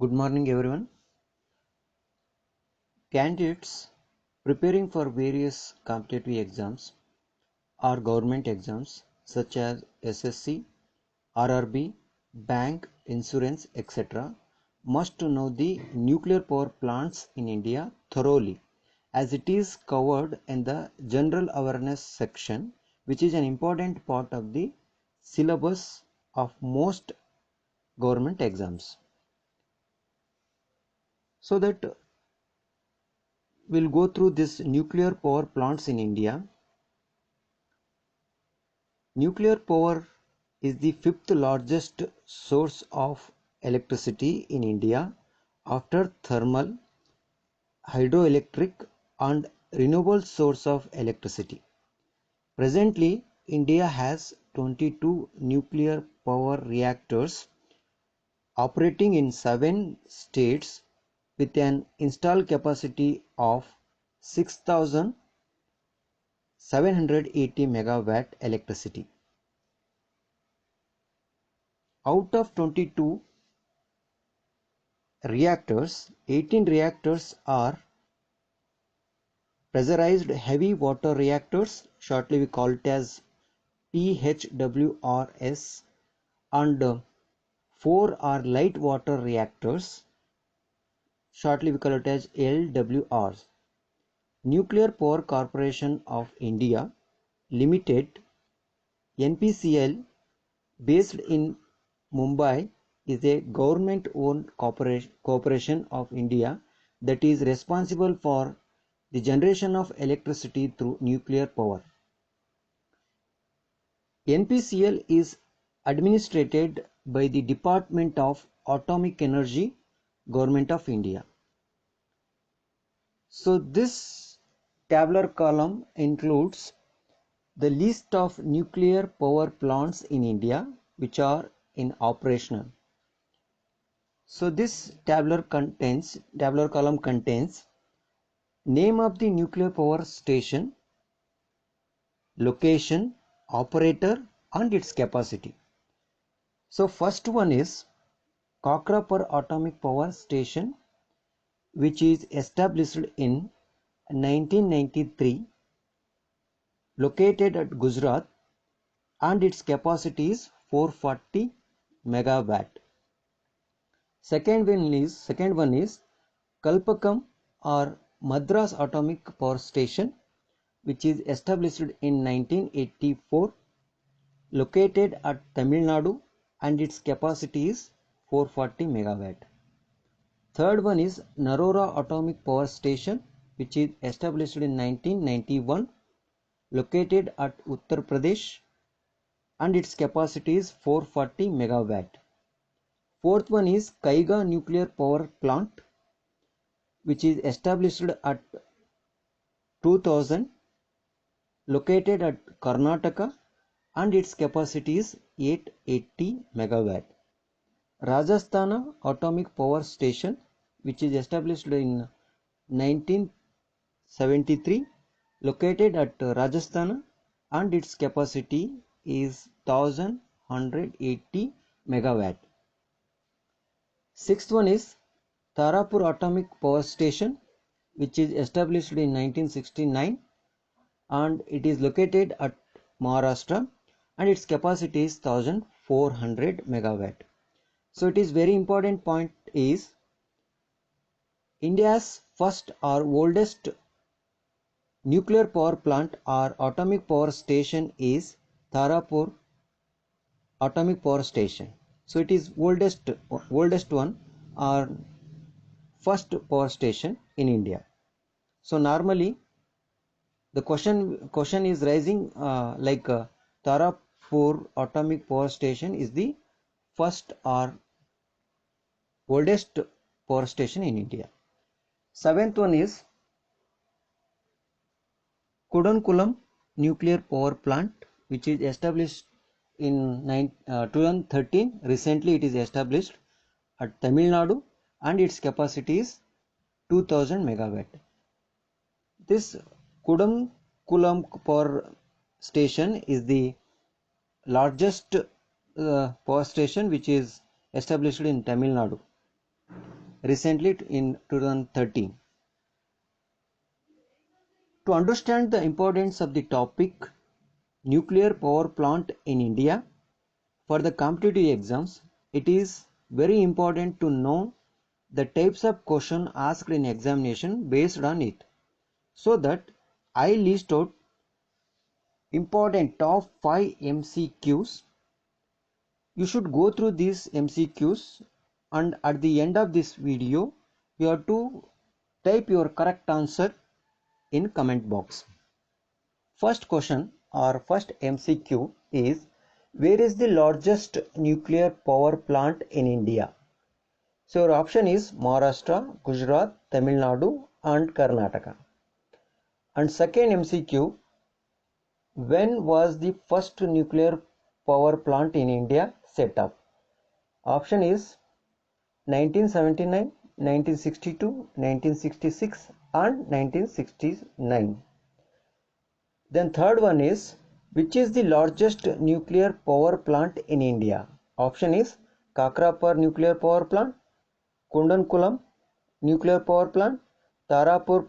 Good morning, everyone. Candidates preparing for various competitive exams or government exams such as SSC, RRB, bank, insurance, etc. must know the nuclear power plants in India thoroughly, as it is covered in the general awareness section, which is an important part of the syllabus of most government exams. So that we'll go through this nuclear power plants in India. Nuclear power is the fifth largest source of electricity in India after thermal, hydroelectric and renewable source of electricity. Presently, India has 22 nuclear power reactors operating in 7 states with an installed capacity of 6,780 megawatt electricity. Out of 22 reactors, 18 reactors are pressurized heavy water reactors, shortly we call it as PHWRs, and 4 are light water reactors, shortly we call it as LWRs. Nuclear Power Corporation of India Limited, NPCL, based in Mumbai, is a government-owned corporation of India that is responsible for the generation of electricity through nuclear power. NPCL is administered by the Department of Atomic Energy, Government of India. So this tabular column includes the list of nuclear power plants in India which are in operational. So this tabular column contains name of the nuclear power station, location, operator and its capacity. So first one is Kakrapur Atomic Power Station, which is established in 1993, located at Gujarat, and its capacity is 440 megawatt. Second one is Kalpakam or Madras Atomic Power Station, which is established in 1984, located at Tamil Nadu, and its capacity is 440 megawatt. Third one is Narora Atomic Power Station, which is established in 1991, located at Uttar Pradesh, and its capacity is 440 megawatt. Fourth one is Kaiga Nuclear Power Plant, which is established at 2000, located at Karnataka, and its capacity is 880 megawatt. Rajasthana Atomic Power Station, which is established in 1973, located at Rajasthan, and its capacity is 1180 megawatt. Sixth one is Tarapur Atomic Power Station, which is established in 1969, and it is located at Maharashtra, and its capacity is 1400 megawatt. So it is very important point is India's first or oldest nuclear power plant or atomic power station is Tarapur Atomic Power Station. So it is oldest one or first power station in India. So normally the question is rising Tarapur Atomic Power Station is the first or oldest power station in India. Seventh one is Kudankulam Nuclear Power Plant, which is established in 2013. Recently it is established at Tamil Nadu, and its capacity is 2000 megawatt. This Kudankulam Power Station is the largest power station which is established in Tamil Nadu. recently in 2013. To understand the importance of the topic nuclear power plant in India for the competitive exams, it is very important to know the types of question asked in examination based on it, so that I list out important top 5 MCQs. You should go through these MCQs, and at the end of this video you have to type your correct answer in comment box. First question or first MCQ is, where is the largest nuclear power plant in India? So your option is Maharashtra, Gujarat, Tamil Nadu and Karnataka. And second MCQ, when was the first nuclear power plant in India set up? Option is 1979, 1962, 1966 and 1969. Then third one is, which is the largest nuclear power plant in India? Option is Kakrapar nuclear power plant, Kundankulam nuclear power plant, Tarapur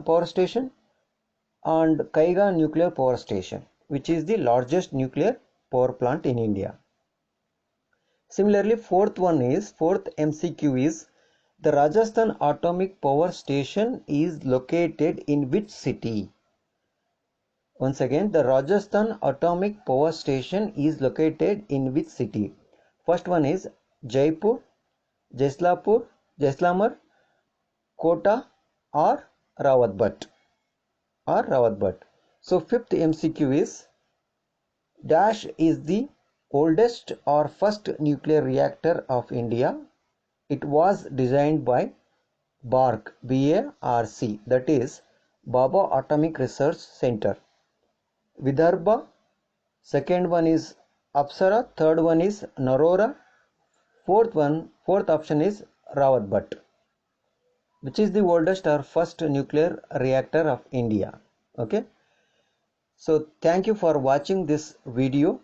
power station and Kaiga nuclear power station, which is the largest nuclear power plant in India. Similarly, fourth MCQ is, the Rajasthan Atomic Power Station is located in which city? Once again, the Rajasthan Atomic Power Station is located in which city? First one is Jaipur, Jaisalmer, Kota or Rawatbhat. So fifth MCQ is, dash is the oldest or first nuclear reactor of India. It was designed by BARC, BARC, that is Baba Atomic Research Center. Vidarbha, second one is Apsara, third one is Narora, fourth option is Rawatbhat. Which is the oldest or first nuclear reactor of India? Okay. So thank you for watching this video.